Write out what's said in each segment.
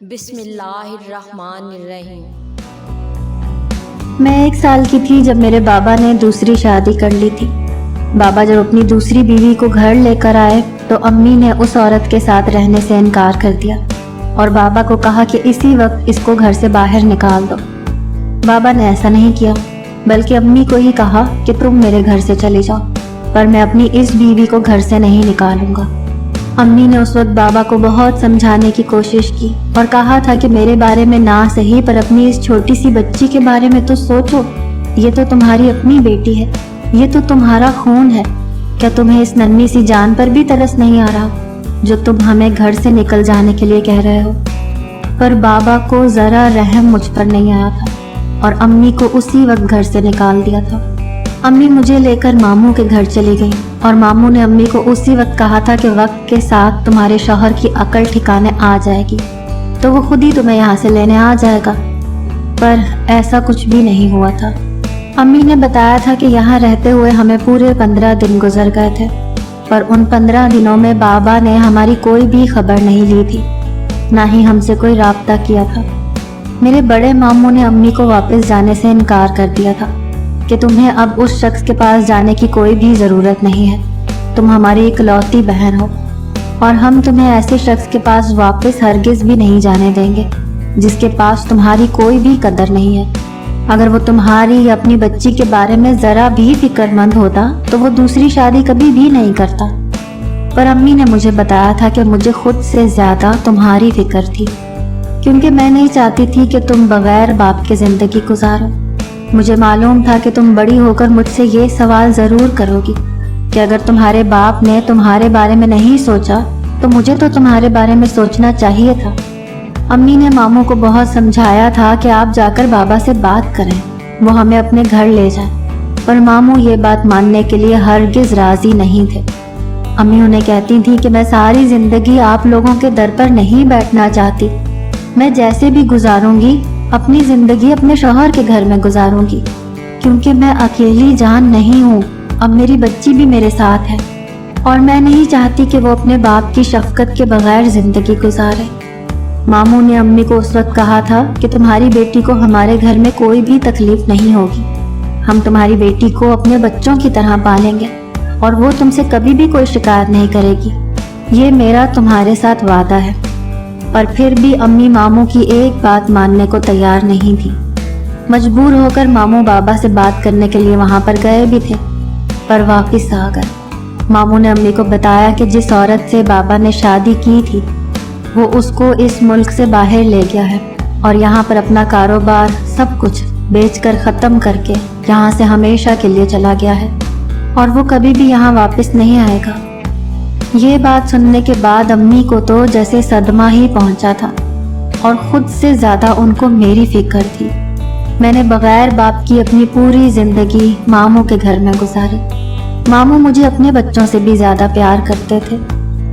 بسم اللہ الرحمن الرحیم۔ میں 1 سال کی تھی جب میرے بابا نے دوسری شادی کر لی تھی۔ بابا جب اپنی دوسری بیوی کو گھر لے کر آئے تو امی نے اس عورت کے ساتھ رہنے سے انکار کر دیا اور بابا کو کہا کہ اسی وقت اس کو گھر سے باہر نکال دو۔ بابا نے ایسا نہیں کیا، بلکہ امی کو ہی کہا کہ تم میرے گھر سے چلے جاؤ، پر میں اپنی اس بیوی کو گھر سے نہیں نکالوں گا۔ امی نے اس وقت بابا کو بہت سمجھانے کی کوشش کی اور کہا تھا کہ میرے بارے میں نہ صحیح پر اپنی اس چھوٹی سی بچی کے بارے میں تو سوچو، یہ تو تمہاری اپنی بیٹی ہے، یہ تو تمہارا خون ہے، کیا تمہیں اس ننھی سی جان پر بھی ترس نہیں آ رہا جو تم ہمیں گھر سے نکل جانے کے لیے کہہ رہے ہو؟ پر بابا کو ذرا رحم مجھ پر نہیں آیا تھا اور امی کو اسی وقت گھر سے نکال دیا تھا۔ امی مجھے لے کر ماموں کے گھر چلی گئی اور ماموں نے امی کو اسی وقت کہا تھا کہ وقت کے ساتھ تمہارے شوہر کی عقل ٹھکانے آ جائے گی تو وہ خود ہی تمہیں یہاں سے لینے آ جائے گا، پر ایسا کچھ بھی نہیں ہوا تھا۔ امی نے بتایا تھا کہ یہاں رہتے ہوئے ہمیں پورے 15 دن گزر گئے تھے، پر ان 15 دنوں میں بابا نے ہماری کوئی بھی خبر نہیں لی تھی، نہ ہی ہم سے کوئی رابطہ کیا تھا۔ میرے بڑے ماموں نے امی کو واپس جانے سے انکار کر دیا تھا کہ تمہیں اب اس شخص کے پاس جانے کی کوئی بھی ضرورت نہیں ہے، تم ہماری اکلوتی بہن ہو اور ہم تمہیں ایسے شخص کے پاس واپس ہرگز بھی نہیں جانے دیں گے جس کے پاس تمہاری کوئی بھی قدر نہیں ہے۔ اگر وہ تمہاری یا اپنی بچی کے بارے میں ذرا بھی فکر مند ہوتا تو وہ دوسری شادی کبھی بھی نہیں کرتا، پر امی نے مجھے بتایا تھا کہ مجھے خود سے زیادہ تمہاری فکر تھی، کیونکہ میں نہیں چاہتی تھی کہ تم بغیر باپ کے زندگی گزارو۔ مجھے معلوم تھا کہ تم بڑی ہو کر مجھ سے یہ سوال ضرور کرو گی کہ اگر تمہارے باپ نے تمہارے بارے میں نہیں سوچا تو مجھے تو تمہارے بارے میں سوچنا چاہیے تھا۔ امی نے ماموں کو بہت سمجھایا تھا کہ آپ جا کر بابا سے بات کریں، وہ ہمیں اپنے گھر لے جائیں، پر ماموں یہ بات ماننے کے لیے ہرگز راضی نہیں تھے۔ امی انہیں کہتی تھی کہ میں ساری زندگی آپ لوگوں کے در پر نہیں بیٹھنا چاہتی، میں جیسے بھی گزاروں گی اپنی زندگی اپنے شوہر کے گھر میں گزاروں گی، کیونکہ میں اکیلی جان نہیں ہوں، اب میری بچی بھی میرے ساتھ ہے اور میں نہیں چاہتی کہ وہ اپنے باپ کی شفقت کے بغیر زندگی گزارے۔ ماموں نے امی کو اس وقت کہا تھا کہ تمہاری بیٹی کو ہمارے گھر میں کوئی بھی تکلیف نہیں ہوگی، ہم تمہاری بیٹی کو اپنے بچوں کی طرح پالیں گے اور وہ تم سے کبھی بھی کوئی شکایت نہیں کرے گی، یہ میرا تمہارے ساتھ وعدہ ہے۔ پر پھر بھی امی ماموں کی ایک بات ماننے کو تیار نہیں تھی۔ مجبور ہو کر ماموں بابا سے بات کرنے کے لیے وہاں پر گئے بھی تھے، پر واپس آ گئے۔ ماموں نے امی کو بتایا کہ جس عورت سے بابا نے شادی کی تھی وہ اس کو اس ملک سے باہر لے گیا ہے اور یہاں پر اپنا کاروبار سب کچھ بیچ کر ختم کر کے یہاں سے ہمیشہ کے لیے چلا گیا ہے اور وہ کبھی بھی یہاں واپس نہیں آئے گا۔ یہ بات سننے کے بعد امی کو تو جیسے صدمہ ہی پہنچا تھا اور خود سے زیادہ ان کو میری فکر تھی۔ میں نے بغیر باپ کی اپنی پوری زندگی ماموں کے گھر میں گزاری۔ ماموں مجھے اپنے بچوں سے بھی زیادہ پیار کرتے تھے۔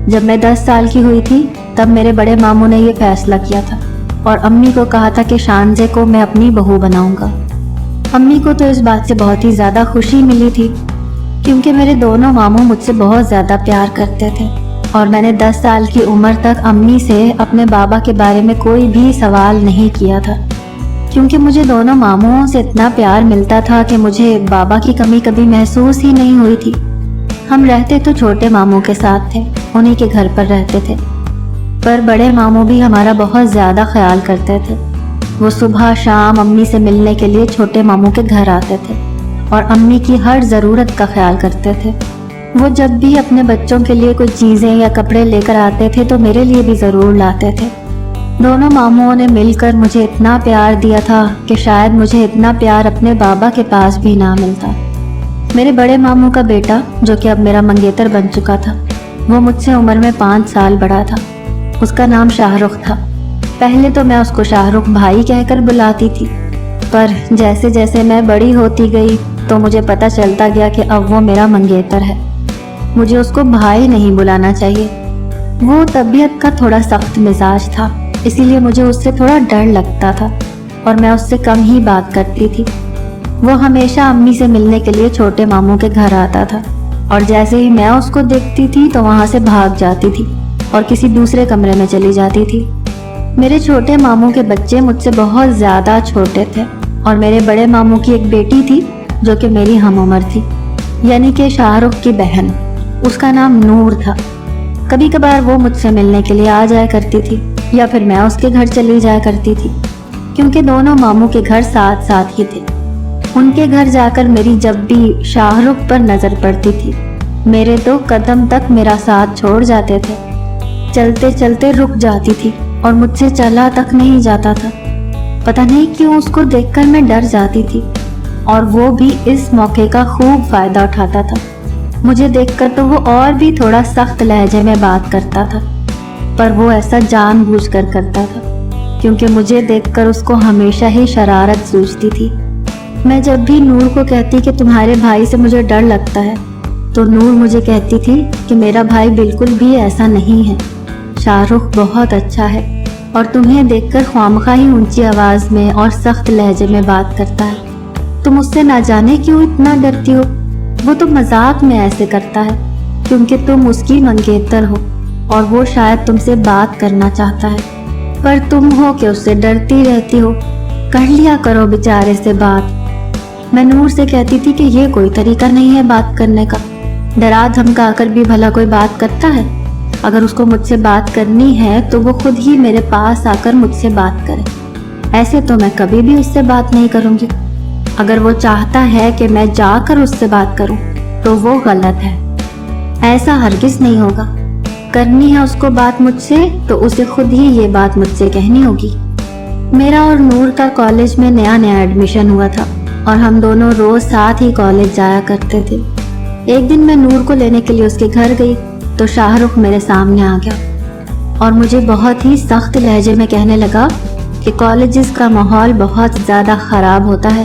جب میں 10 سال کی ہوئی تھی تب میرے بڑے ماموں نے یہ فیصلہ کیا تھا اور امی کو کہا تھا کہ شانزے کو میں اپنی بہو بناؤں گا۔ امی کو تو اس بات سے بہت ہی زیادہ خوشی ملی تھی، کیونکہ میرے دونوں ماموں مجھ سے بہت زیادہ پیار کرتے تھے اور میں نے 10 سال کی عمر تک امی سے اپنے بابا کے بارے میں کوئی بھی سوال نہیں کیا تھا، کیونکہ مجھے دونوں ماموں سے اتنا پیار ملتا تھا کہ مجھے بابا کی کمی کبھی محسوس ہی نہیں ہوئی تھی۔ ہم رہتے تو چھوٹے ماموں کے ساتھ تھے، انہی کے گھر پر رہتے تھے، پر بڑے ماموں بھی ہمارا بہت زیادہ خیال کرتے تھے۔ وہ صبح شام امی سے ملنے کے لیے چھوٹے ماموں کے گھر آتے تھے اور امی کی ہر ضرورت کا خیال کرتے تھے۔ وہ جب بھی اپنے بچوں کے لیے کوئی چیزیں یا کپڑے لے کر آتے تھے تو میرے لیے بھی ضرور لاتے تھے۔ دونوں ماموں نے مل کر مجھے اتنا پیار دیا تھا کہ شاید مجھے اتنا پیار اپنے بابا کے پاس بھی نہ ملتا۔ میرے بڑے ماموں کا بیٹا جو کہ اب میرا منگیتر بن چکا تھا، وہ مجھ سے عمر میں 5 سال بڑا تھا۔ اس کا نام شاہ رخ تھا۔ پہلے تو میں اس کو شاہ رخ بھائی کہہ کر بلاتی تھی، پر جیسے جیسے میں بڑی ہوتی گئی تو مجھے پتہ چلتا گیا کہ اب وہ میرا منگیتر ہے، مجھے اس کو بھائی نہیں بلانا چاہیے۔ وہ طبیعت کا تھوڑا سخت مزاج تھا، اسی لیے مجھے اس سے تھوڑا ڈر لگتا تھا اور میں اس سے کم ہی بات کرتی تھی۔ وہ ہمیشہ امی سے ملنے کے لیے چھوٹے ماموں کے گھر آتا تھا اور جیسے ہی میں اس کو دیکھتی تھی تو وہاں سے بھاگ جاتی تھی اور کسی دوسرے کمرے میں چلی جاتی تھی۔ میرے چھوٹے ماموں کے بچے مجھ سے بہت زیادہ چھوٹے تھے اور میرے بڑے ماموں کی ایک بیٹی تھی جو کہ میری ہم عمر تھی، یعنی کہ شاہ رخ کی بہن۔ اس کا نام نور تھا۔ کبھی کبھار وہ مجھ سے ملنے کے لیے آ جایا کرتی تھی یا پھر میں اس کے گھر چلی جایا کرتی تھی، کیونکہ دونوں ماموں کے گھر ساتھ ساتھ ہی تھے۔ ان کے گھر جا کر میری جب بھی شاہ رخ پر نظر پڑتی تھی، میرے تو قدم تک میرا ساتھ چھوڑ جاتے تھے، چلتے چلتے رک جاتی تھی اور مجھ سے چلا تک نہیں جاتا تھا۔ پتہ نہیں کیوں اس کو دیکھ کر میں ڈر جاتی تھی، اور وہ بھی اس موقع کا خوب فائدہ اٹھاتا تھا۔ مجھے دیکھ کر تو وہ اور بھی تھوڑا سخت لہجے میں بات کرتا تھا، پر وہ ایسا جان بوجھ کر کرتا تھا، کیونکہ مجھے دیکھ کر اس کو ہمیشہ ہی شرارت سوچتی تھی۔ میں جب بھی نور کو کہتی کہ تمہارے بھائی سے مجھے ڈر لگتا ہے، تو نور مجھے کہتی تھی کہ میرا بھائی بالکل بھی ایسا نہیں ہے، شاہ رخ بہت اچھا ہے اور تمہیں دیکھ کر خوامخواہ ہی اونچی آواز میں اور سخت لہجے میں بات کرتا ہے۔ تم اس سے نہ جانے کیوں اتنا ڈرتی ہو، وہ تو مذاق میں ایسے کرتا ہے کیونکہ تم اس کی منگیتر ہو اور وہ شاید تم سے بات کرنا چاہتا ہے، پر تم ہو کہ اس سے ڈرتی رہتی ہو۔ کر لیا کرو بیچارے سے بات۔ میں نور سے کہتی تھی کہ یہ کوئی طریقہ نہیں ہے بات کرنے کا، ڈرا دھمکا کر بھی بھلا کوئی بات کرتا ہے؟ اگر اس کو مجھ سے بات کرنی ہے تو وہ خود ہی میرے پاس آ کر مجھ سے بات کرے، ایسے تو میں کبھی بھی اس سے بات نہیں کروں گی۔ اگر وہ چاہتا ہے کہ میں جا کر اس سے بات کروں تو وہ غلط ہے، ایسا ہرگز نہیں ہوگا۔ کرنی ہے اس کو بات مجھ سے تو اسے خود ہی یہ بات مجھ سے کہنی ہوگی۔ میرا اور نور کا کالج میں نیا ایڈمیشن ہوا تھا اور ہم دونوں روز ساتھ ہی کالج جایا کرتے تھے۔ ایک دن میں نور کو لینے کے لیے اس کے گھر گئی تو شاہ رخ میرے سامنے آ گیا اور مجھے بہت ہی سخت لہجے میں کہنے لگا کہ کالجز کا ماحول بہت زیادہ خراب ہوتا ہے،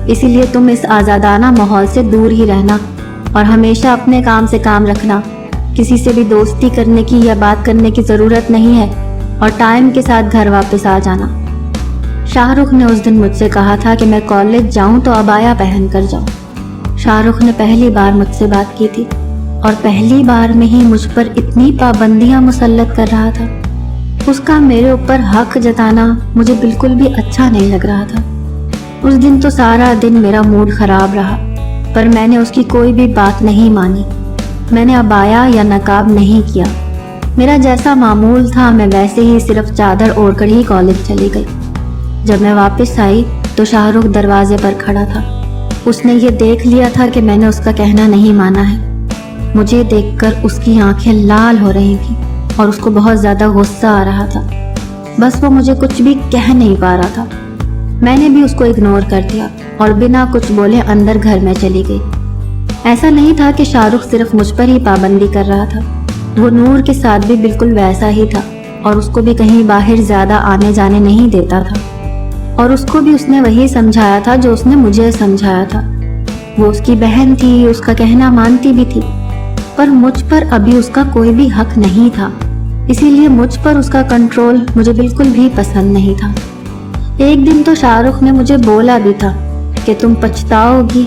اسی لیے تم اس آزادانہ ماحول سے دور ہی رہنا اور ہمیشہ اپنے کام سے کام رکھنا، کسی سے بھی دوستی کرنے کی یا بات کرنے کی ضرورت نہیں ہے، اور ٹائم کے ساتھ گھر واپس آ جانا۔ شاہ رخ نے اس دن مجھ سے کہا تھا کہ میں کالج جاؤں تو عبایا پہن کر جاؤں۔ شاہ رخ نے پہلی بار مجھ سے بات کی تھی اور پہلی بار میں ہی مجھ پر اتنی پابندیاں مسلط کر رہا تھا۔ اس کا میرے اوپر حق جتانا مجھے بالکل بھی اچھا نہیں لگ رہا تھا۔ اس دن تو سارا دن میرا موڈ خراب رہا، پر میں نے اس کی کوئی بھی بات نہیں مانی۔ میں نے عبایا یا نقاب نہیں کیا، میرا جیسا معمول تھا میں ویسے ہی صرف چادر اوڑھ کر ہی کالج چلی گئی۔ جب میں واپس آئی تو شاہ رخ دروازے پر کھڑا تھا۔ اس نے یہ دیکھ لیا تھا کہ میں نے اس کا کہنا نہیں مانا ہے۔ مجھے دیکھ کر اس کی آنکھیں لال ہو رہی تھیں اور اس کو بہت زیادہ غصہ آ رہا تھا، بس وہ مجھے کچھ بھی کہہ نہیں پا رہا تھا۔ میں نے بھی اس کو اگنور کر دیا اور بنا کچھ بولے اندر گھر میں چلی گئی۔ ایسا نہیں تھا کہ شاہ رخ صرف مجھ پر ہی پابندی کر رہا تھا، وہ نور کے ساتھ بھی بالکل ویسا ہی تھا اور اس کو بھی کہیں باہر زیادہ آنے جانے نہیں دیتا تھا، اور اس کو بھی اس نے وہی سمجھایا تھا جو اس نے مجھے سمجھایا تھا۔ وہ اس کی بہن تھی، اس کا کہنا مانتی بھی تھی، پر مجھ پر ابھی اس کا کوئی بھی حق نہیں تھا، اسی لیے مجھ پر اس کا کنٹرول مجھے بالکل بھی پسند نہیں تھا۔ ایک دن تو شاہ رخ نے مجھے بولا بھی تھا کہ تم پچھتاؤ گی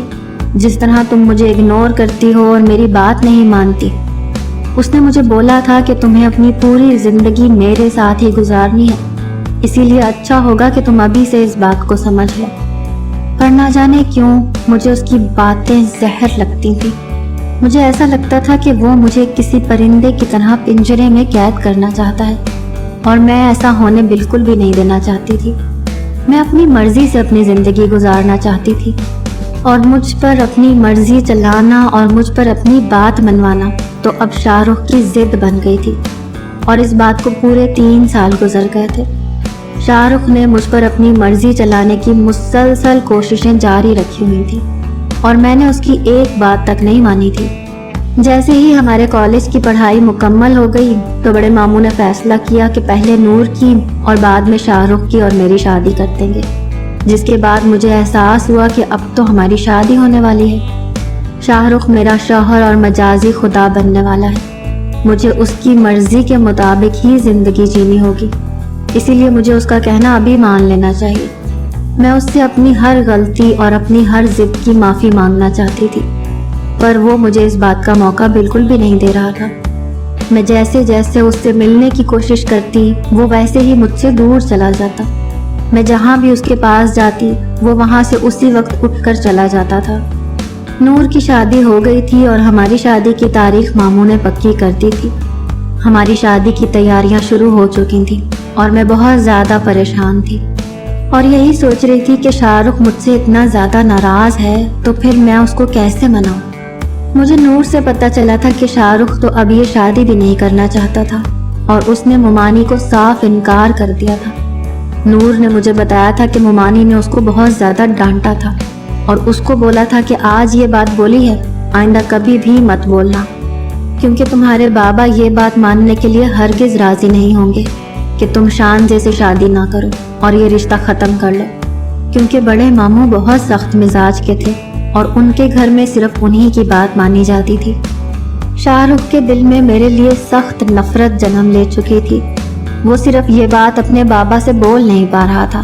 جس طرح تم مجھے اگنور کرتی ہو اور میری بات نہیں مانتی۔ اس نے مجھے بولا تھا کہ تمہیں اپنی پوری زندگی میرے ساتھ ہی گزارنی ہے، اسی لیے اچھا ہوگا کہ تم ابھی سے اس بات کو سمجھ لو۔ پر نہ جانے کیوں مجھے اس کی باتیں زہر لگتی تھی۔ مجھے ایسا لگتا تھا کہ وہ مجھے کسی پرندے کی طرح پنجرے میں قید کرنا چاہتا ہے، اور میں ایسا ہونے بالکل بھی نہیں دینا چاہتی تھی۔ میں اپنی مرضی سے اپنی زندگی گزارنا چاہتی تھی، اور مجھ پر اپنی مرضی چلانا اور مجھ پر اپنی بات منوانا تو اب شاہ رخ کی ضد بن گئی تھی، اور اس بات کو پورے 3 سال گزر گئے تھے۔ شاہ رخ نے مجھ پر اپنی مرضی چلانے کی مسلسل کوششیں جاری رکھی ہوئی تھی، اور میں نے اس کی ایک بات تک نہیں مانی تھی۔ جیسے ہی ہمارے کالج کی پڑھائی مکمل ہو گئی تو بڑے ماموں نے فیصلہ کیا کہ پہلے نور کی اور بعد میں شاہ رخ کی اور میری شادی کر دیں گے، جس کے بعد مجھے احساس ہوا کہ اب تو ہماری شادی ہونے والی ہے۔ شاہ رخ میرا شوہر اور مجازی خدا بننے والا ہے، مجھے اس کی مرضی کے مطابق ہی زندگی جینی ہوگی، اسی لیے مجھے اس کا کہنا ابھی مان لینا چاہیے۔ میں اس سے اپنی ہر غلطی اور اپنی ہر ضد کی معافی مانگنا چاہتی تھی، پر وہ مجھے اس بات کا موقع بالکل بھی نہیں دے رہا تھا۔ میں جیسے جیسے اس سے ملنے کی کوشش کرتی وہ ویسے ہی مجھ سے دور چلا جاتا۔ میں جہاں بھی اس کے پاس جاتی وہ وہاں سے اسی وقت اٹھ کر چلا جاتا تھا۔ نور کی شادی ہو گئی تھی اور ہماری شادی کی تاریخ ماموں نے پکی کر دی تھی۔ ہماری شادی کی تیاریاں شروع ہو چکی تھیں اور میں بہت زیادہ پریشان تھی اور یہی سوچ رہی تھی کہ شاہ رخ مجھ سے اتنا زیادہ ناراض ہے تو پھر میں اس کو کیسے مناؤں۔ مجھے نور سے پتہ چلا تھا کہ شاہ رخ تو اب یہ شادی بھی نہیں کرنا چاہتا تھا اور اس نے ممانی کو صاف انکار کر دیا تھا۔ نور نے مجھے بتایا تھا کہ ممانی نے اس کو بہت زیادہ ڈانٹا تھا اور اس کو بولا تھا کہ آج یہ بات بولی ہے آئندہ کبھی بھی مت بولنا، کیونکہ تمہارے بابا یہ بات ماننے کے لیے ہرگز راضی نہیں ہوں گے کہ تم شانزے سے شادی نہ کرو اور یہ رشتہ ختم کر لو، کیونکہ بڑے ماموں بہت سخت مزاج کے تھے اور ان کے گھر میں صرف انہی کی بات مانی جاتی تھی۔ شاہ رخ کے دل میں میرے لیے سخت نفرت جنم لے چکی تھی۔ وہ صرف یہ بات اپنے بابا سے بول نہیں پا رہا تھا،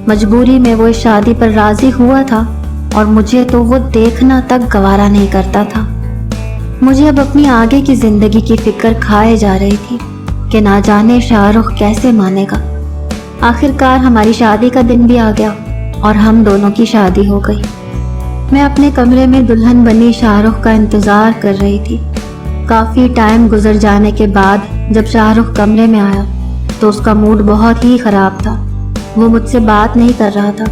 مجبوری میں وہ اس شادی پر راضی ہوا تھا اور مجھے تو وہ دیکھنا تک گوارا نہیں کرتا تھا۔ مجھے اب اپنی آگے کی زندگی کی فکر کھائے جا رہی تھی کہ نہ جانے شاہ رخ کیسے مانے گا۔ آخر کار ہماری شادی کا دن بھی آ گیا اور ہم دونوں کی شادی ہو گئی۔ میں اپنے کمرے میں دلہن بنی شاہ رخ کا انتظار کر رہی تھی۔ کافی ٹائم گزر جانے کے بعد جب شاہ رخ کمرے میں آیا تو اس کا موڈ بہت ہی خراب تھا۔ وہ مجھ سے بات نہیں کر رہا تھا۔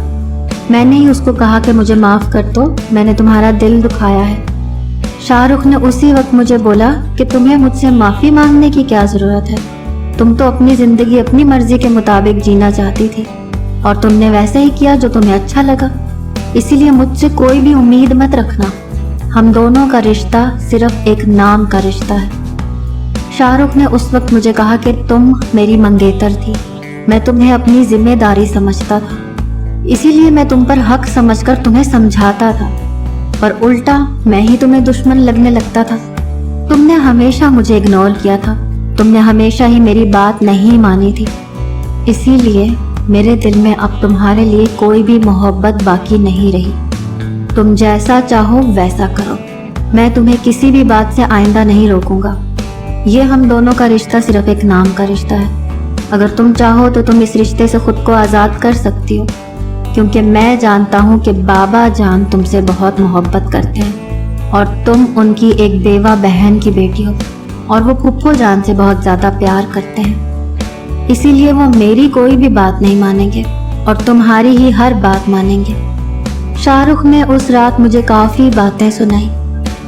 میں نے ہی اس کو کہا کہ مجھے معاف کر دو، میں نے تمہارا دل دکھایا ہے۔ شاہ رخ نے اسی وقت مجھے بولا کہ تمہیں مجھ سے معافی مانگنے کی کیا ضرورت ہے، تم تو اپنی زندگی اپنی مرضی کے مطابق جینا چاہتی تھی اور تم نے ویسے ہی کیا جو تمہیں اچھا لگا، اسی لیے مجھ سے کوئی بھی امید مت رکھنا۔ ہم دونوں کا رشتہ صرف ایک نام کا رشتہ ہے۔ شاہ رخ نے اس وقت مجھے کہا کہ تم میری منگیتر تھی، میں تمہیں اپنی ذمہ داری سمجھتا تھا، اسی لیے میں تم پر حق سمجھ کر تمہیں سمجھاتا تھا، پر الٹا میں ہی تمہیں دشمن لگنے لگتا تھا۔ تم نے ہمیشہ مجھے اگنور کیا تھا، تم نے ہمیشہ ہی میری بات نہیں مانی تھی، اسی لیے میرے دل میں اب تمہارے لیے کوئی بھی محبت باقی نہیں رہی۔ تم جیسا چاہو ویسا کرو، میں تمہیں کسی بھی بات سے آئندہ نہیں روکوں گا۔ یہ ہم دونوں کا رشتہ صرف ایک نام کا رشتہ ہے، اگر تم چاہو تو تم اس رشتے سے خود کو آزاد کر سکتی ہو، کیونکہ میں جانتا ہوں کہ بابا جان تم سے بہت محبت کرتے ہیں اور تم ان کی ایک بیوہ بہن کی بیٹی ہو اور وہ پھپھو جان سے بہت زیادہ پیار کرتے ہیں، اسی لیے وہ میری کوئی بھی بات نہیں مانیں گے اور تمہاری ہی ہر بات مانیں گے۔ شاہ رخ نے اس رات مجھے کافی باتیں سنائی۔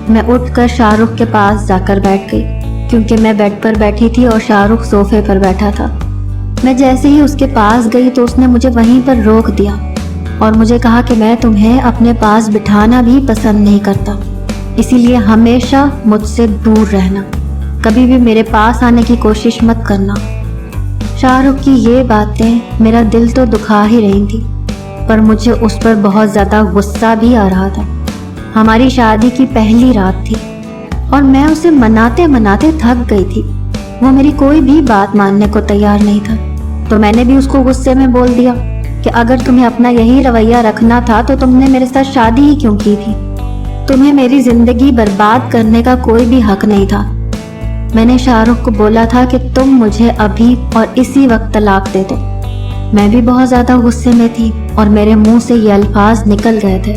میں اٹھ کر شاہ رخ کے پاس جا کر بیٹھ گئی، کیونکہ میں بیڈ پر بیٹھی تھی اور شاہ رخ صوفے پر بیٹھا تھا۔ میں جیسے ہی اس کے پاس گئی تو اس نے مجھے وہیں پر روک دیا اور مجھے کہا کہ میں تمہیں اپنے پاس بٹھانا بھی پسند نہیں کرتا، اسی لیے ہمیشہ مجھ سے دور رہنا، کبھی بھی میرے پاس آنے کی کوشش مت کرنا۔ شاہ رخ کی یہ باتیں میرا دل تو دکھا ہی رہی تھی، پر مجھے اس پر بہت زیادہ غصہ بھی آ رہا تھا۔ ہماری شادی کی پہلی رات تھی اور میں اسے مناتے مناتے تھک گئی تھی۔ وہ میری کوئی بھی بات ماننے کو تیار نہیں تھا، تو میں نے بھی اس کو غصے میں بول دیا کہ اگر تمہیں اپنا یہی رویہ رکھنا تھا تو تم نے میرے ساتھ شادی ہی کیوں کی تھی؟ تمہیں میری زندگی برباد کرنے کا کوئی بھی حق نہیں تھا۔ میں نے شاہ رخ کو بولا تھا کہ تم مجھے ابھی اور اسی وقت طلاق دے دو۔ میں بھی بہت زیادہ غصے میں تھی اور میرے منہ سے یہ الفاظ نکل گئے تھے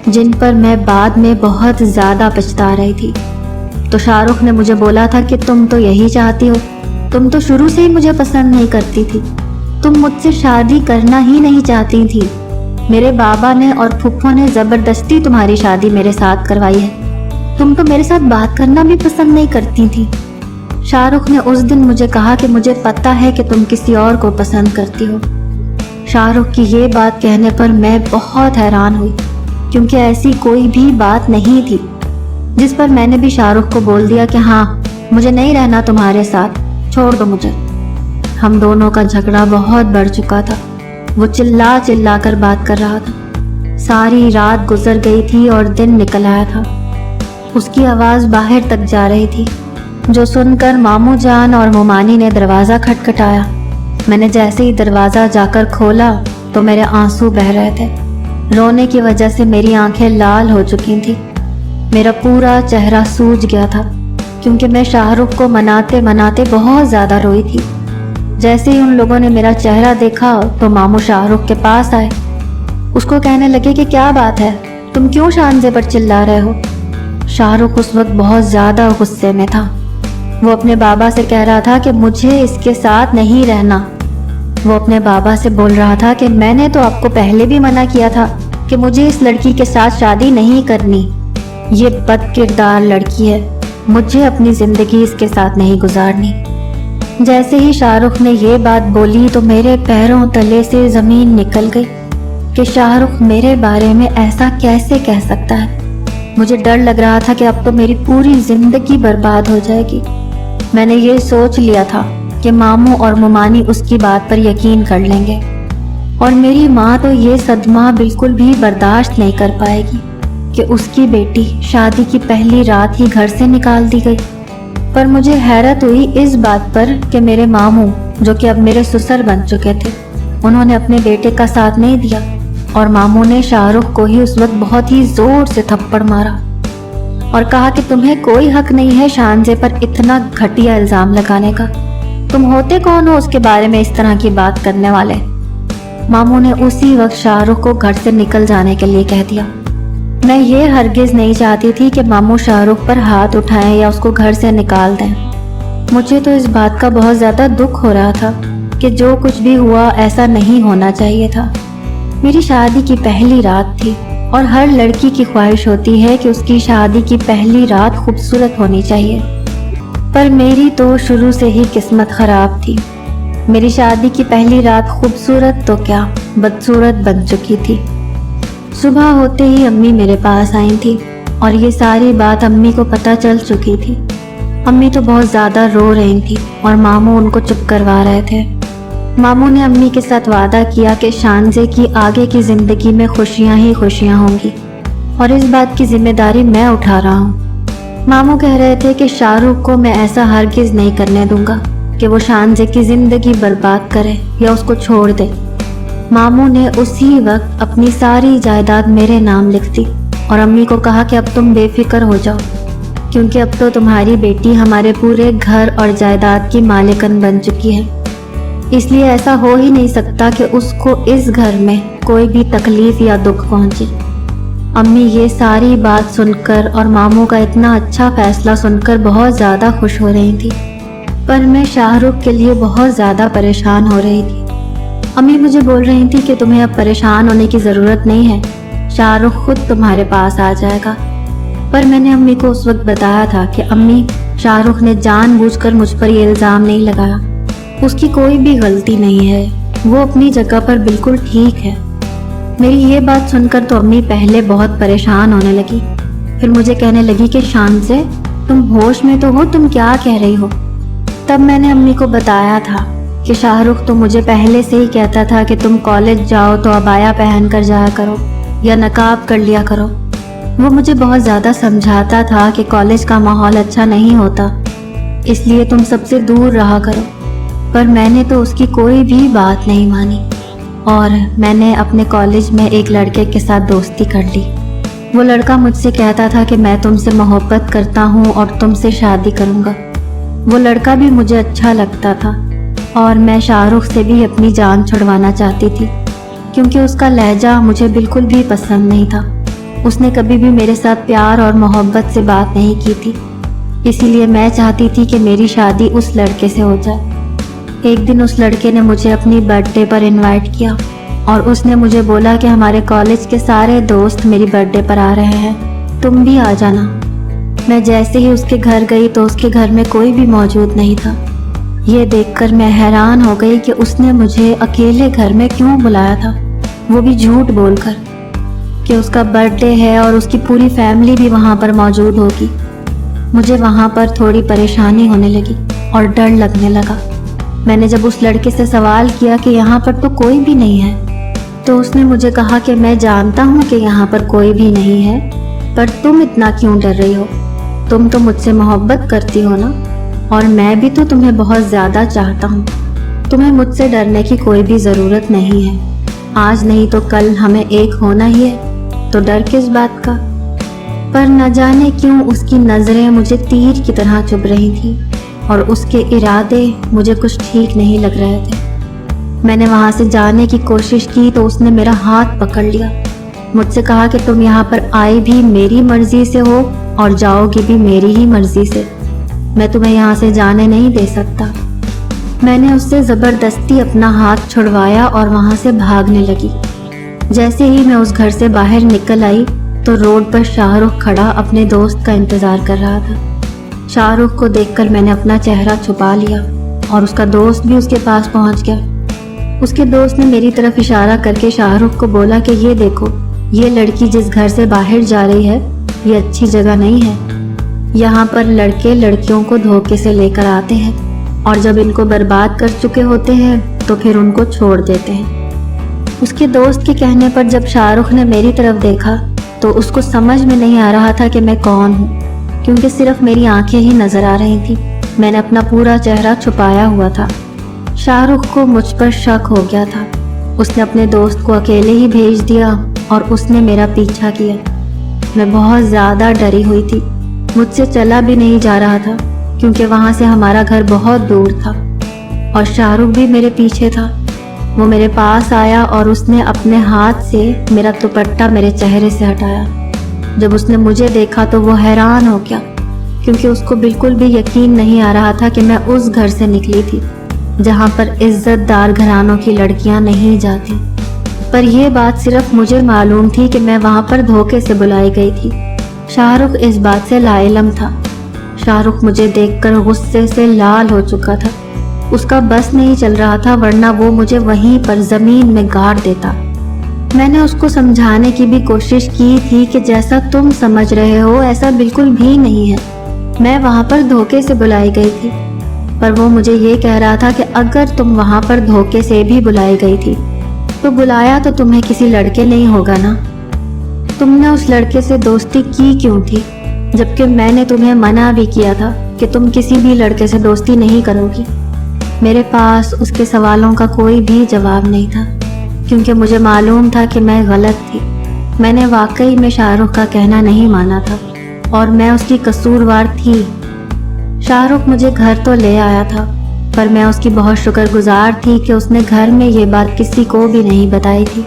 جن پر میں بعد میں بہت زیادہ پچھتا رہی تھی۔ تو شاہ رخ نے مجھے بولا تھا کہ تم تو یہی چاہتی ہو، تم تو شروع سے ہی مجھے پسند نہیں کرتی تھی، تم مجھ سے شادی کرنا ہی نہیں چاہتی تھی، میرے بابا نے اور پھپھو نے زبردستی تمہاری شادی میرے ساتھ کروائی ہے، تم تو میرے ساتھ بات کرنا بھی پسند نہیں کرتی تھی۔ شاہ رخ نے اس دن مجھے کہا کہ مجھے پتہ ہے کہ تم کسی اور کو پسند کرتی ہو۔ شاہ رخ کی یہ بات کہنے پر میں بہت حیران ہوئی، کیونکہ ایسی کوئی بھی بات نہیں تھی، جس پر میں نے بھی شاہ رخ کو بول دیا کہ ہاں مجھے نہیں رہنا تمہارے ساتھ، چھوڑ دو مجھے۔ ہم دونوں کا جھگڑا بہت بڑھ چکا تھا، وہ چلا چلا کر بات کر رہا تھا۔ ساری رات گزر گئی تھی اور دن نکل آیا تھا۔ اس کی آواز باہر تک جا رہی تھی، جو سن کر ماموں جان اور ممانی نے دروازہ کھٹکھٹایا۔ میں نے جیسے ہی دروازہ جا کر کھولا تو میرے آنسو بہہ رہے تھے، رونے کی وجہ سے میری آنکھیں لال ہو چکی تھیں، میرا پورا چہرہ سوج گیا تھا، کیونکہ میں شاہ رخ کو مناتے مناتے بہت زیادہ روئی تھی۔ جیسے ہی ان لوگوں نے میرا چہرہ دیکھا تو ماموں شاہ رخ کے پاس آئے، اس کو کہنے لگے کہ کیا بات ہے، تم کیوں شانزے پر چلا رہے ہو؟ شاہ رخ اس وقت بہت زیادہ غصے میں تھا۔ وہ اپنے بابا سے کہہ رہا تھا کہ مجھے اس کے ساتھ نہیں رہنا۔ وہ اپنے بابا سے بول رہا تھا کہ میں نے تو آپ کو پہلے بھی منع کیا تھا کہ مجھے اس لڑکی کے ساتھ شادی نہیں کرنی، یہ بد کردار لڑکی ہے، مجھے اپنی زندگی اس کے ساتھ نہیں گزارنی۔ جیسے ہی شاہ رخ نے یہ بات بولی تو میرے پیروں تلے سے زمین نکل گئی کہ شاہ رخ میرے بارے میں ایسا کیسے کہہ سکتا ہے۔ مجھے ڈر لگ رہا تھا کہ اب تو میری پوری زندگی برباد ہو جائے گی۔ میں نے یہ سوچ لیا تھا کہ ماموں اور ممانی اس کی بات پر یقین کر لیں گے، اور میری ماں تو یہ صدمہ بالکل بھی برداشت نہیں کر پائے گی کہ اس کی بیٹی شادی کی پہلی رات ہی گھر سے نکال دی گئی۔ پر مجھے حیرت ہوئی اس بات پر کہ میرے ماموں، جو کہ اب میرے سسر بن چکے تھے، انہوں نے اپنے بیٹے کا ساتھ نہیں دیا، اور ماموں نے شاہ رخ کو ہی اس وقت بہت ہی زور سے تھپڑ مارا اور کہا کہ تمہیں کوئی حق نہیں ہے شانزے پر اتنا گھٹیا الزام لگانے کا، تم ہوتے کون ہو اس کے بارے میں اس طرح کی بات کرنے والے۔ ماموں نے اسی وقت شاہ رخ کو گھر سے نکل جانے کے لیے کہہ دیا۔ میں یہ ہرگز نہیں چاہتی تھی کہ ماموں شاہ رخ پر ہاتھ اٹھائیں یا اس کو گھر سے نکال دیں۔ مجھے تو اس بات کا بہت زیادہ دکھ ہو رہا تھا کہ جو کچھ بھی ہوا ایسا نہیں ہونا چاہیے تھا۔ میری شادی کی پہلی رات تھی، اور ہر لڑکی کی خواہش ہوتی ہے کہ اس کی شادی کی پہلی رات خوبصورت ہونی چاہیے، پر میری تو شروع سے ہی قسمت خراب تھی۔ میری شادی کی پہلی رات خوبصورت تو کیا بدصورت بن چکی تھی۔ صبح ہوتے ہی امی میرے پاس آئی تھی، اور یہ ساری بات امی کو پتہ چل چکی تھی۔ امی تو بہت زیادہ رو رہی تھی اور ماموں ان کو چپ کروا رہے تھے۔ ماموں نے امی کے ساتھ وعدہ کیا کہ شانزے کی آگے کی زندگی میں خوشیاں ہی خوشیاں ہوں گی، اور اس بات کی ذمہ داری میں اٹھا رہا ہوں۔ ماموں کہہ رہے تھے کہ شاہ رخ کو میں ایسا ہرگز نہیں کرنے دوں گا کہ وہ شانزے کی زندگی برباد کرے یا اس کو چھوڑ دے۔ ماموں نے اسی وقت اپنی ساری جائیداد میرے نام لکھ دی اور امی کو کہا کہ اب تم بے فکر ہو جاؤ، کیونکہ اب تو تمہاری بیٹی ہمارے پورے گھر اور جائیداد کی مالکن بن چکی ہے، اس لیے ایسا ہو ہی نہیں سکتا کہ اس کو اس گھر میں کوئی بھی تکلیف یا دکھ پہنچے۔ امی یہ ساری بات سن کر اور ماموں کا اتنا اچھا فیصلہ سن کر بہت زیادہ خوش ہو رہی تھی، پر میں شاہ رخ کے لیے بہت زیادہ پریشان ہو رہی تھی۔ امی مجھے بول رہی تھی کہ تمہیں اب پریشان ہونے کی ضرورت نہیں ہے، شاہ رخ خود تمہارے پاس آ جائے گا۔ پر میں نے امی کو اس وقت بتایا تھا کہ امی، شاہ رخ نے جان بوجھ کر مجھ پر یہ الزام نہیں لگایا، اس کی کوئی بھی غلطی نہیں ہے، وہ اپنی جگہ پر بالکل ٹھیک ہے۔ میری یہ بات سن کر تو امی پہلے بہت پریشان ہونے لگی، پھر مجھے کہنے لگی کہ شانزے، تم ہوش میں تو ہو، تم کیا کہہ رہی ہو؟ تب میں نے امی کو بتایا تھا کہ شاہ رخ تو مجھے پہلے سے ہی کہتا تھا کہ تم کالج جاؤ تو عبایا پہن کر جایا کرو یا نقاب کر لیا کرو۔ وہ مجھے بہت زیادہ سمجھاتا تھا کہ کالج کا ماحول اچھا نہیں ہوتا، اس لیے تم سب سے دور رہا کرو، پر میں نے تو اس کی کوئی بھی بات نہیں مانی، اور میں نے اپنے کالج میں ایک لڑکے کے ساتھ دوستی کر لی۔ وہ لڑکا مجھ سے کہتا تھا کہ میں تم سے محبت کرتا ہوں اور تم سے شادی کروں گا۔ وہ لڑکا بھی مجھے اچھا لگتا تھا، اور میں شاہ رخ سے بھی اپنی جان چھڑوانا چاہتی تھی، کیونکہ اس کا لہجہ مجھے بالکل بھی پسند نہیں تھا۔ اس نے کبھی بھی میرے ساتھ پیار اور محبت سے بات نہیں کی تھی، اسی لیے میں چاہتی تھی کہ میری شادی اس لڑکے سے ہو جائے۔ ایک دن اس لڑکے نے مجھے اپنی برتھ ڈے پر انوائٹ کیا، اور اس نے مجھے بولا کہ ہمارے کالج کے سارے دوست میری برتھ ڈے پر آ رہے ہیں، تم بھی آ جانا۔ میں جیسے ہی اس کے گھر گئی تو اس کے گھر میں کوئی بھی موجود نہیں تھا۔ یہ دیکھ کر میں حیران ہو گئی کہ اس نے مجھے اکیلے گھر میں کیوں بلایا تھا، وہ بھی جھوٹ بول کر کہ اس کا برتھ ڈے ہے اور اس کی پوری فیملی بھی وہاں پر موجود ہوگی۔ مجھے وہاں پر تھوڑی پریشانی ہونے لگی اور ڈر لگنے لگا۔ میں نے جب اس لڑکے سے سوال کیا کہ یہاں پر تو کوئی بھی نہیں ہے، تو اس نے مجھے کہا کہ میں جانتا ہوں کہ یہاں پر کوئی بھی نہیں ہے، پر تم اتنا کیوں ڈر رہی ہو؟ تم تو مجھ سے محبت کرتی ہو نا، اور میں بھی تو تمہیں بہت زیادہ چاہتا ہوں، تمہیں مجھ سے ڈرنے کی کوئی بھی ضرورت نہیں ہے، آج نہیں تو کل ہمیں ایک ہونا ہی ہے، تو ڈر کس بات کا؟ پر نہ جانے کیوں اس کی نظریں مجھے تیر کی طرح چبھ رہی تھیں اور اس کے ارادے مجھے کچھ ٹھیک نہیں لگ رہے تھے۔ میں نے وہاں سے جانے کی کوشش کی تو اس نے میرا ہاتھ پکڑ لیا، مجھ سے کہا کہ تم یہاں پر آئی بھی میری مرضی سے ہو اور جاؤ گی بھی میری ہی مرضی سے، میں تمہیں یہاں سے جانے نہیں دے سکتا۔ میں نے اس سے زبردستی اپنا ہاتھ چھڑوایا اور وہاں سے بھاگنے لگی۔ جیسے ہی میں اس گھر سے باہر نکل آئی تو روڈ پر شاہ رخ کھڑا اپنے دوست کا انتظار کر رہا تھا۔ شاہ رخ کو دیکھ کر میں نے اپنا چہرہ چھپا لیا اور اس کا دوست بھی اس کے پاس پہنچ گیا۔ اس کے دوست نے میری طرف اشارہ کر کے شاہ رخ کو بولا کہ یہ دیکھو، یہ لڑکی جس گھر سے باہر جا رہی ہے یہ اچھی جگہ نہیں ہے، یہاں پر لڑکے لڑکیوں کو دھوکے سے لے کر آتے ہیں اور جب ان کو برباد کر چکے ہوتے ہیں تو پھر ان کو چھوڑ دیتے ہیں۔ اس کے دوست کے کہنے پر جب شاہ رخ نے میری طرف دیکھا تو اس کو سمجھ میں نہیں آ رہا تھا کہ میں کون ہوں، کیونکہ صرف میری آنکھیں ہی نظر آ رہی تھیں، میں نے اپنا پورا چہرہ چھپایا ہوا تھا۔ شاہ رخ کو مجھ پر شک ہو گیا تھا، اس نے اپنے دوست کو اکیلے ہی بھیج دیا اور اس نے میرا پیچھا کیا۔ میں بہت زیادہ ڈری ہوئی تھی، مجھ سے چلا بھی نہیں جا رہا تھا کیونکہ وہاں سے ہمارا گھر بہت دور تھا اور شاہ رخ بھی میرے پیچھے تھا۔ وہ میرے پاس آیا اور اس نے اپنے ہاتھ سے میرا دوپٹہ میرے چہرے سے ہٹایا۔ جب اس نے مجھے دیکھا تو وہ حیران ہو گیا کیونکہ اس کو بالکل بھی یقین نہیں آ رہا تھا کہ میں اس گھر سے نکلی تھی جہاں پر عزت دار گھرانوں کی لڑکیاں نہیں جاتی، پر یہ بات صرف مجھے معلوم تھی کہ میں وہاں پر دھوکے سے بلائی گئی تھی۔ شاہ رخ اس بات سے لا علم تھا۔ شاہ رخ مجھے دیکھ کر غصے سے لال ہو چکا تھا، اس کا بس نہیں چل رہا تھا ورنہ وہ مجھے وہیں پر زمین میں گاڑ دیتا۔ میں نے اس کو سمجھانے کی بھی کوشش کی تھی کہ جیسا تم سمجھ رہے ہو ایسا بالکل بھی نہیں ہے، میں وہاں پر دھوکے سے بلائی گئی تھی، پر وہ مجھے یہ کہہ رہا تھا کہ اگر تم وہاں پر دھوکے سے بھی بلائی گئی تھی تو بلایا تو تمہیں کسی لڑکے نہیں ہوگا نا، تم نے اس لڑکے سے دوستی کی کیوں تھی جبکہ میں نے تمہیں منع بھی کیا تھا کہ تم کسی بھی لڑکے سے دوستی نہیں کرو گی۔ میرے پاس اس کے سوالوں کا کوئی بھی جواب نہیں تھا کیونکہ مجھے معلوم تھا کہ میں غلط تھی، میں نے واقعی میں شاہ رخ کا کہنا نہیں مانا تھا اور میں اس کی قصوروار تھی۔ شاہ رخ مجھے گھر تو لے آیا تھا پر میں اس کی بہت شکر گزار تھی کہ اس نے گھر میں یہ بات کسی کو بھی نہیں بتائی تھی۔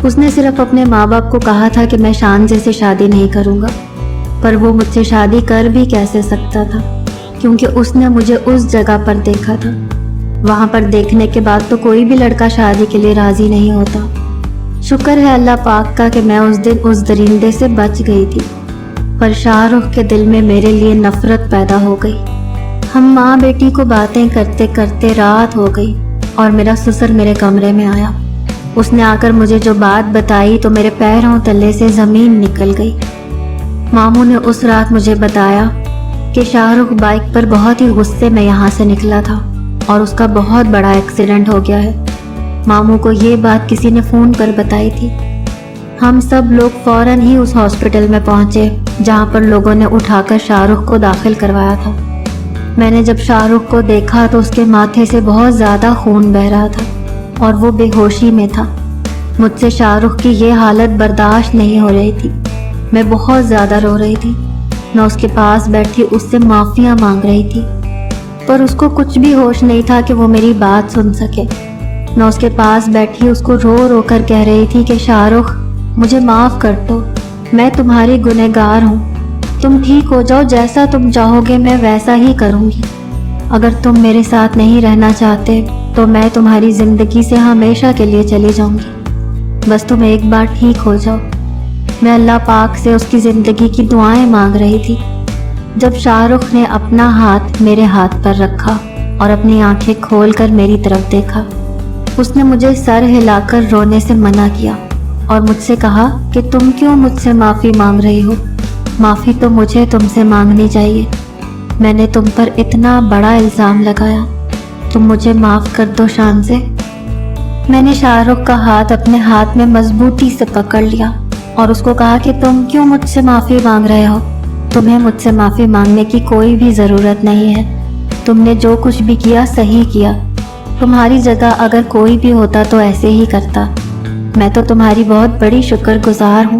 اس نے صرف اپنے ماں باپ کو کہا تھا کہ میں شانزے سے شادی نہیں کروں گا، پر وہ مجھ سے شادی کر بھی کیسے سکتا تھا کیونکہ اس نے مجھے اس جگہ پر دیکھا تھا، وہاں پر دیکھنے کے بعد تو کوئی بھی لڑکا شادی کے لیے راضی نہیں ہوتا۔ شکر ہے اللہ پاک کا کہ میں اس دن اس درندے سے بچ گئی تھی، پر شاہ رخ کے دل میں میرے لیے نفرت پیدا ہو گئی۔ ہم ماں بیٹی کو باتیں کرتے کرتے رات ہو گئی اور میرا سسر میرے کمرے میں آیا۔ اس نے آ کر مجھے جو بات بتائی تو میرے پیروں تلے سے زمین نکل گئی۔ ماموں نے اس رات مجھے بتایا کہ شاہ رخ بائک پر بہت ہی غصے میں یہاں سے نکلا تھا اور اس کا بہت بڑا ایکسیڈنٹ ہو گیا ہے۔ ماموں کو یہ بات کسی نے فون پر بتائی تھی۔ ہم سب لوگ فوراً ہی اس ہاسپٹل میں پہنچے جہاں پر لوگوں نے اٹھا کر شاہ رخ کو داخل کروایا تھا۔ میں نے جب شاہ رخ کو دیکھا تو اس کے ماتھے سے بہت زیادہ خون بہہ رہا تھا اور وہ بے ہوشی میں تھا۔ مجھ سے شاہ رخ کی یہ حالت برداشت نہیں ہو رہی تھی، میں بہت زیادہ رو رہی تھی۔ میں اس کے پاس بیٹھی اس سے معافیاں مانگ رہی تھی پر اس کو کچھ بھی ہوش نہیں تھا کہ وہ میری بات سن سکے۔ میں اس کے پاس بیٹھی اس کو رو رو کر کہہ رہی تھی کہ شاہ رخ مجھے معاف کر دو، میں تمہاری گنہگار ہوں، تم ٹھیک ہو جاؤ، جیسا تم چاہو گے میں ویسا ہی کروں گی، اگر تم میرے ساتھ نہیں رہنا چاہتے تو میں تمہاری زندگی سے ہمیشہ کے لیے چلی جاؤں گی، بس تم ایک بار ٹھیک ہو جاؤ۔ میں اللہ پاک سے اس کی زندگی کی دعائیں مانگ رہی تھی۔ جب شاہ رخ نے اپنا ہاتھ میرے ہاتھ پر رکھا اور اپنی آنکھیں کھول کر میری طرف دیکھا، اس نے مجھے سر ہلا کر رونے سے منع کیا اور مجھ سے کہا کہ تم کیوں مجھ سے معافی مانگ رہی ہو، معافی تو مجھے تم سے مانگنی چاہیے، میں نے تم پر اتنا بڑا الزام لگایا، تم مجھے معاف کر دو شان سے۔ میں نے شاہ رخ کا ہاتھ اپنے ہاتھ میں مضبوطی سے پکڑ لیا اور اس کو کہا کہ تم کیوں مجھ سے معافی مانگ رہے ہو، تمہیں مجھ سے معافی مانگنے کی کوئی بھی ضرورت نہیں ہے، تم نے جو کچھ بھی کیا صحیح کیا، تمہاری جگہ اگر کوئی بھی ہوتا تو ایسے ہی کرتا، میں تو تمہاری بہت بڑی شکر گزار ہوں۔